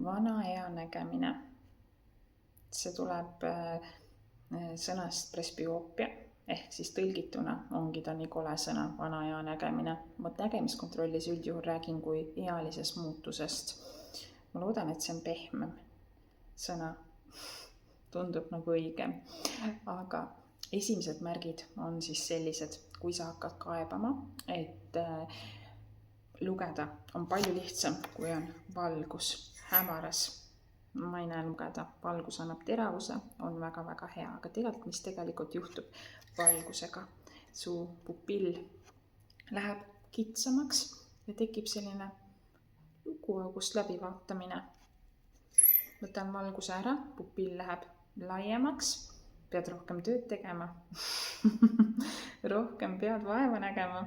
Vana ea nägemine. See tuleb sõnast presbüoopia, ehk siis tõlgituna ongi ta nii kole sõna, vana ea nägemine. Ma nägemiskontrollis üldjuhul räägin kui ealisest muutusest. Ma loodan, et see on pehmem sõna. Tundub nagu õigem. Aga esimesed märgid on siis sellised, kui sa hakkad kaebama, et lugeda on palju lihtsam, kui on valgus, hämaras. Ma ei näe lugeda, valgus annab teravuse, on väga-väga hea, aga tegelikult, mis tegelikult juhtub valgusega? Su pupill läheb kitsamaks ja tekib selline lukuaugust läbivaatamine. Võtan valguse ära, pupill läheb laiemaks, pead rohkem tööd tegema, rohkem pead vaeva nägema.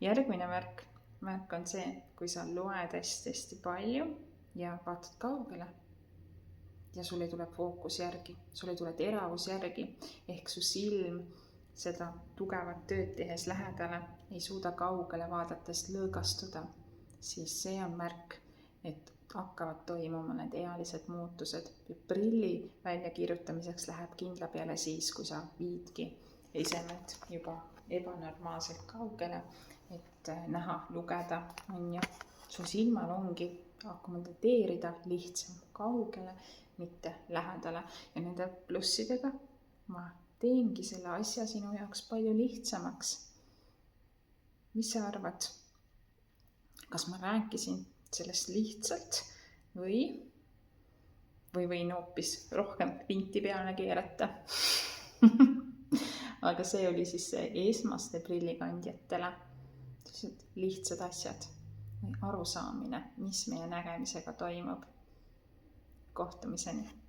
Järgmine märk on see, kui sa loed hästi palju ja vaatad kaugele ja sul ei tule fookus järgi, sul ei tule teravus järgi, ehk su silm seda tugevat tööd tehes lähedale ei suuda kaugele vaadates lõõgastuda, siis see on märk, et hakkavad toimuma need ealised muutused. Prilli väljakirjutamiseks läheb kindla peale siis, kui sa viidki esemed juba ebanormaalselt kaugele, et näha, lugeda, su silmal ongi akkomodeerida lihtsam kaugele, mitte lähedale. Ja nende plussidega ma teengi selle asja sinu jaoks palju lihtsamaks. Mis sa arvad? Kas ma rääkisin sellest lihtsalt või võin hoopis rohkem vinti peale keerata? Aga see oli siis esmaste prillikandjatele. Lihtsad asjad või arusaamine, mis meie nägemisega toimub. Kohtumiseni!